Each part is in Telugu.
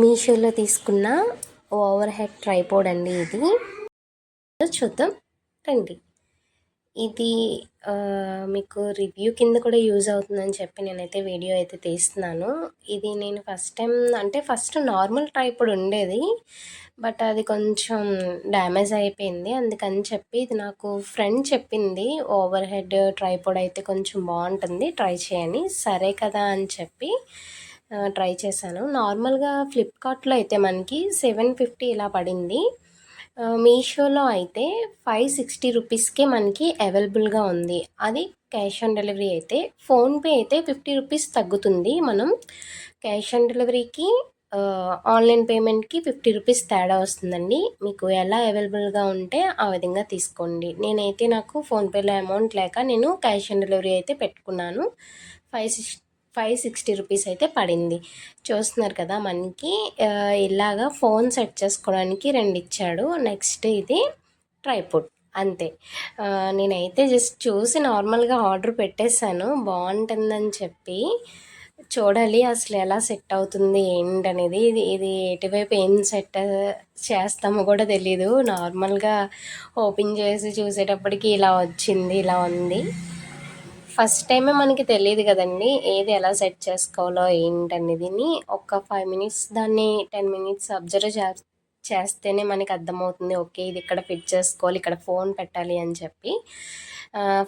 మీషోలో తీసుకున్న ఓవర్ హెడ్ ట్రైపోడ్ అండి. ఇది చూద్దాం రండి. ఇది మీకు రివ్యూ కింద కూడా యూజ్ అవుతుందని చెప్పి నేనైతే వీడియో అయితే తీస్తున్నాను. ఇది నేను ఫస్ట్ నార్మల్ ట్రైపోడ్ ఉండేది, బట్ అది కొంచెం డ్యామేజ్ అయిపోయింది. అందుకని చెప్పి ఇది నాకు ఫ్రెండ్ చెప్పింది, ఓవర్ హెడ్ ట్రైపోడ్ అయితే కొంచెం బాగుంటుంది, ట్రై చేయని. సరే కదా అని చెప్పి ట్రై చేశాను. నార్మల్గా ఫ్లిప్కార్ట్లో అయితే మనకి 750 ఇలా పడింది. మీషోలో అయితే 560 రూపీస్కే మనకి అవైలబుల్గా ఉంది. అది క్యాష్ ఆన్ డెలివరీ. అయితే ఫోన్పే అయితే 50 రూపీస్ తగ్గుతుంది. మనం క్యాష్ ఆన్ డెలివరీకి ఆన్లైన్ పేమెంట్కి 50 రూపీస్ తేడా వస్తుందండి. మీకు ఎలా అవైలబుల్గా ఉంటే ఆ విధంగా తీసుకోండి. నాకు ఫోన్పేలో అమౌంట్ లేక నేను క్యాష్ ఆన్ డెలివరీ అయితే పెట్టుకున్నాను. 560 రూపీస్ అయితే పడింది. చూస్తున్నారు కదా, మనకి ఇలాగా ఫోన్ సెట్ చేసుకోవడానికి 2 ఇచ్చాడు. నెక్స్ట్ ఇది ట్రైపోడ్, అంతే. నేనైతే జస్ట్ చూసి నార్మల్గా ఆర్డర్ పెట్టేశాను, బాగుంటుందని చెప్పి. చూడాలి అసలు ఎలా సెట్ అవుతుంది ఏంటనేది. ఇది ఎటువైపు ఏం సెట్ చేస్తామో కూడా తెలీదు. నార్మల్గా ఓపెన్ చేసి చూసేటప్పటికి ఇలా వచ్చింది, ఇలా ఉంది. ఫస్ట్ టైమే మనకి తెలియదు కదండి ఏది ఎలా సెట్ చేసుకోవాలో ఏంటనేది. ఒక 5 మినిట్స్ దాన్ని 10 మినిట్స్ అబ్జర్వ్ చేస్తేనే మనకి అర్థమవుతుంది, ఓకే ఇది ఇక్కడ ఫిట్ చేసుకోవాలి, ఇక్కడ ఫోన్ పెట్టాలి అని చెప్పి.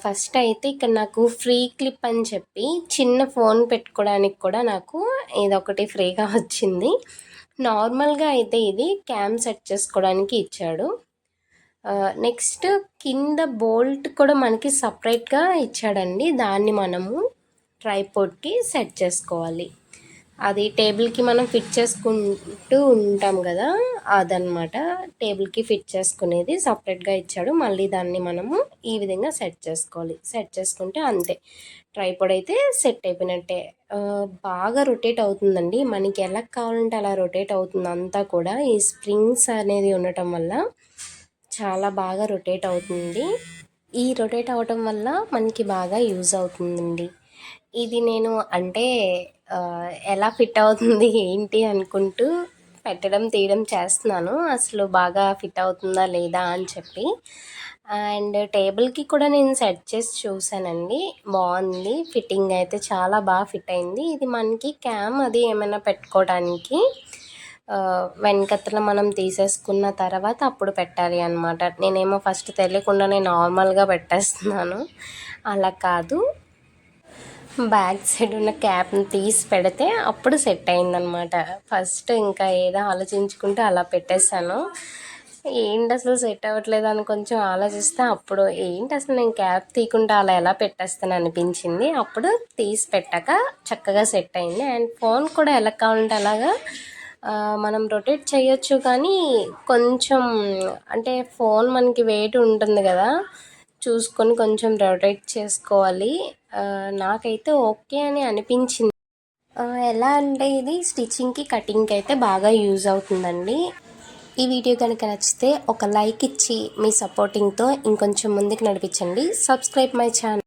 ఫస్ట్ అయితే ఇక్కడ నాకు ఫ్రీ క్లిప్ అని చెప్పి చిన్న ఫోన్ పెట్టుకోవడానికి కూడా నాకు ఇదొకటి ఫ్రీగా వచ్చింది. నార్మల్గా అయితే ఇది క్యామ్ సెట్ చేసుకోవడానికి ఇచ్చాడు. నెక్స్ట్ కింద బోల్ట్ కూడా మనకి సపరేట్గా ఇచ్చాడండి. దాన్ని మనము ట్రైపోడ్కి సెట్ చేసుకోవాలి. అది టేబుల్కి మనం ఫిట్ చేసుకుంటూ ఉంటాం కదా, అదనమాట. టేబుల్కి ఫిట్ చేసుకునేది సపరేట్గా ఇచ్చాడు. మళ్ళీ దాన్ని మనము ఈ విధంగా సెట్ చేసుకోవాలి. సెట్ చేసుకుంటే అంతే, ట్రైపోడ్ అయితే సెట్ అయిపోయినట్టే. బాగా రొటేట్ అవుతుందండి, మనకి ఎలా కావాలంటే అలా రొటేట్ అవుతుంది అంతా కూడా. ఈ స్ప్రింగ్స్ అనేది ఉండటం వల్ల చాలా బాగా రొటేట్ అవుతుంది. ఈ రొటేట్ అవ్వటం వల్ల మనకి బాగా యూజ్ అవుతుందండి. ఇది నేను ఎలా ఫిట్ అవుతుంది ఏంటి అనుకుంటూ పెట్టడం తీయడం చేస్తున్నాను, అసలు బాగా ఫిట్ అవుతుందా లేదా అని చెప్పి. అండ్ టేబుల్కి కూడా నేను సెట్ చేసి చూసానండి, బాగుంది. ఫిట్టింగ్ అయితే చాలా బాగా ఫిట్ అయింది. ఇది మనకి క్యామ్ అది ఏమైనా పెట్టుకోవడానికి వెనకతల మనం తీసేసుకున్న తర్వాత అప్పుడు పెట్టాలి అన్నమాట. నేనేమో ఫస్ట్ తెలియకుండానే నార్మల్గా పెట్టేస్తున్నాను, అలా కాదు. బ్యాక్ సైడ్ ఉన్న క్యాప్ని తీసి పెడితే అప్పుడు సెట్ అయిందనమాట. ఫస్ట్ ఇంకా ఏదో ఆలోచించుకుంటూ అలా పెట్టేశాను. ఏంటి అసలు సెట్ అవ్వట్లేదు అని కొంచెం ఆలోచిస్తే అప్పుడు ఏంటి అసలు నేను క్యాప్ తీయకుండా అలా ఎలా పెట్టేస్తాను అనిపించింది. అప్పుడు తీసి పెట్టాక చక్కగా సెట్ అయింది. అండ్ ఫోన్ కూడా ఎలా కావాలంటే అలాగా మనం రొటేట్ చేయొచ్చు, కానీ కొంచెం ఫోన్ మనకి వెయిట్ ఉంటుంది కదా, చూసుకొని కొంచెం రొటేట్ చేసుకోవాలి. నాకైతే ఓకే అని అనిపించింది. ఎలా అంటే ఇది స్టిచ్చింగ్కి కటింగ్కి అయితే బాగా యూజ్ అవుతుందండి. ఈ వీడియో కనుక నచ్చితే ఒక లైక్ ఇచ్చి మీ సపోర్టింగ్తో ఇంకొంచెం ముందుకు నడిపించండి. Subscribe my channel.